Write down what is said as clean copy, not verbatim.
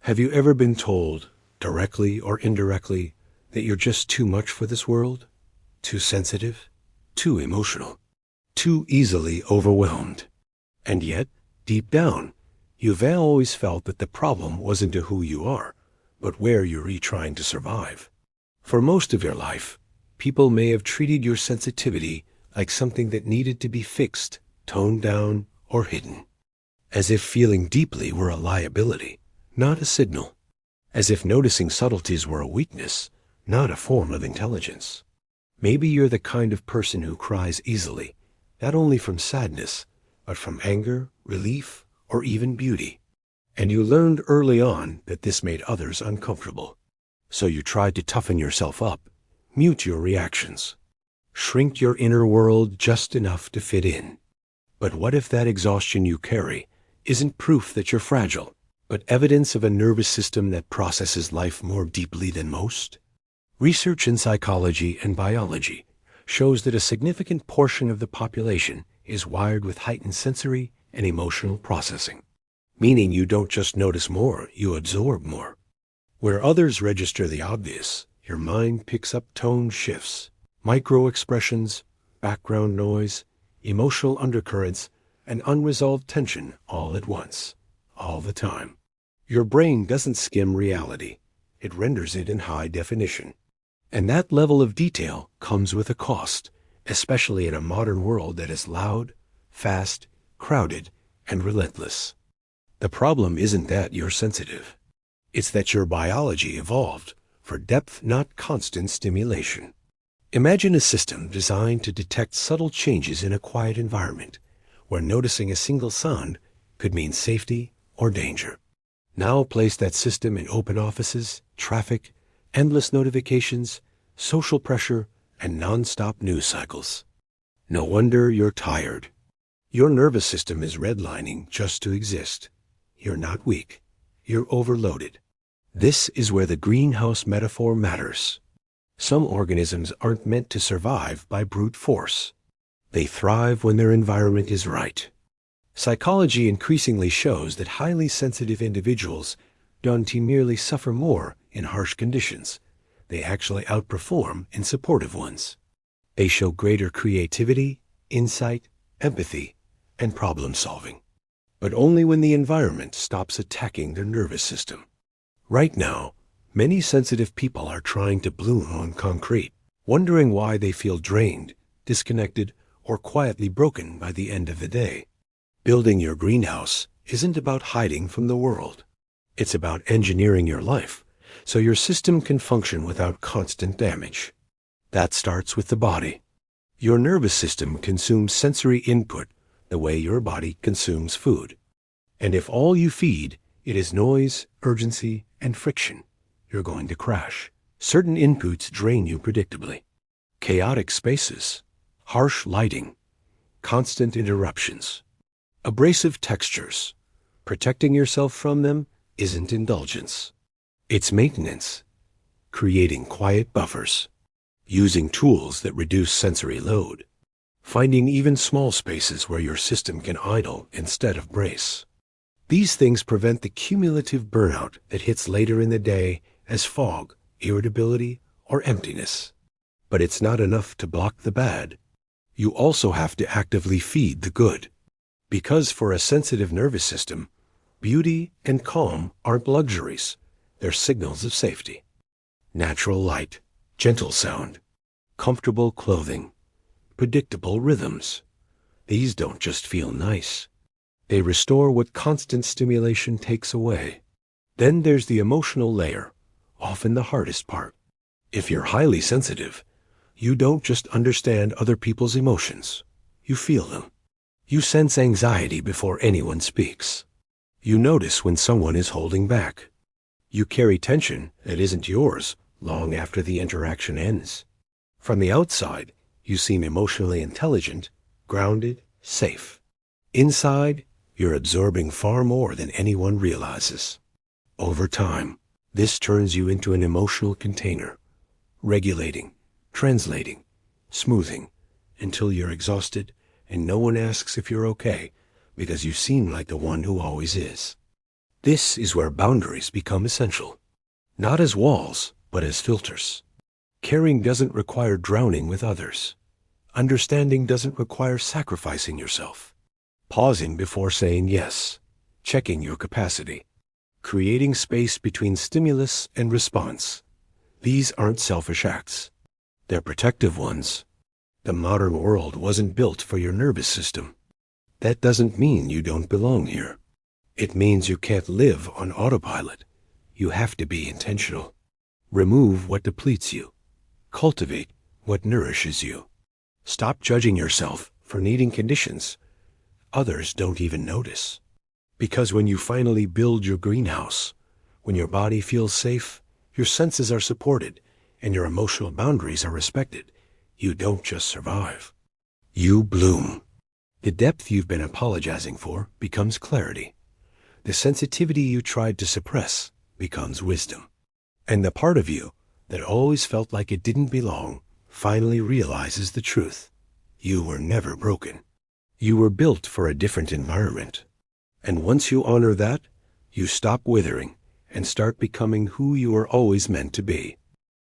Have you ever been told, directly or indirectly, that you're just too much for this world? Too sensitive? Too emotional? Too easily overwhelmed? And yet, deep down, you've always felt that the problem wasn't who you are, but where you're trying to survive. For most of your life, people may have treated your sensitivity like something that needed to be fixed, toned down, or hidden. As if feeling deeply were a liability, not a signal. As if noticing subtleties were a weakness, not a form of intelligence. Maybe you're the kind of person who cries easily, not only from sadness, but from anger, relief, or even beauty. And you learned early on that this made others uncomfortable. So you tried to toughen yourself up, mute your reactions, shrink your inner world just enough to fit in. But what if that exhaustion you carry isn't proof that you're fragile, but evidence of a nervous system that processes life more deeply than most? Research in psychology and biology shows that a significant portion of the population is wired with heightened sensory and emotional processing, meaning you don't just notice more, you absorb more. Where others register the obvious, your mind picks up tone shifts, micro-expressions, background noise, emotional undercurrents, and unresolved tension all at once, all the time. Your brain doesn't skim reality, it renders it in high definition. And that level of detail comes with a cost, especially in a modern world that is loud, fast, crowded, and relentless. The problem isn't that you're sensitive. It's that your biology evolved for depth, not constant stimulation. Imagine a system designed to detect subtle changes in a quiet environment, where noticing a single sound could mean safety or danger. Now place that system in open offices, traffic, endless notifications, social pressure, and non-stop news cycles. No wonder you're tired. Your nervous system is redlining just to exist. You're not weak. You're overloaded. This is where the greenhouse metaphor matters. Some organisms aren't meant to survive by brute force. They thrive when their environment is right. Psychology increasingly shows that highly sensitive individuals don't merely suffer more in harsh conditions. They actually outperform in supportive ones. They show greater creativity, insight, empathy, and problem solving. But only when the environment stops attacking their nervous system. Right now, many sensitive people are trying to bloom on concrete, wondering why they feel drained, disconnected, or quietly broken by the end of the day. Building your greenhouse isn't about hiding from the world. It's about engineering your life so your system can function without constant damage. That starts with the body. Your nervous system consumes sensory input the way your body consumes food. And if all you feed it is noise, urgency, and friction, you're going to crash. Certain inputs drain you predictably. Chaotic spaces, harsh lighting, constant interruptions, abrasive textures. Protecting yourself from them isn't indulgence. It's maintenance. Creating quiet buffers. Using tools that reduce sensory load. Finding even small spaces where your system can idle instead of brace. These things prevent the cumulative burnout that hits later in the day as fog, irritability, or emptiness. But it's not enough to block the bad. You also have to actively feed the good. Because for a sensitive nervous system, beauty and calm aren't luxuries. They're signals of safety. Natural light, gentle sound, comfortable clothing, predictable rhythms. These don't just feel nice. They restore what constant stimulation takes away. Then there's the emotional layer, often the hardest part. If you're highly sensitive, you don't just understand other people's emotions. You feel them. You sense anxiety before anyone speaks. You notice when someone is holding back. You carry tension that isn't yours long after the interaction ends. From the outside, you seem emotionally intelligent, grounded, safe. Inside, you're absorbing far more than anyone realizes. Over time, this turns you into an emotional container, regulating, translating, smoothing, until you're exhausted and no one asks if you're okay because you seem like the one who always is. This is where boundaries become essential. Not as walls, but as filters. Caring doesn't require drowning with others. Understanding doesn't require sacrificing yourself. Pausing before saying yes. Checking your capacity. Creating space between stimulus and response. These aren't selfish acts. They're protective ones. The modern world wasn't built for your nervous system. That doesn't mean you don't belong here. It means you can't live on autopilot. You have to be intentional. Remove what depletes you. Cultivate what nourishes you. Stop judging yourself for needing conditions others don't even notice. Because when you finally build your greenhouse, when your body feels safe, your senses are supported, and your emotional boundaries are respected, you don't just survive. You bloom. The depth you've been apologizing for becomes clarity. The sensitivity you tried to suppress becomes wisdom. And the part of you that always felt like it didn't belong finally realizes the truth. You were never broken. You were built for a different environment. And once you honor that, you stop withering and start becoming who you were always meant to be.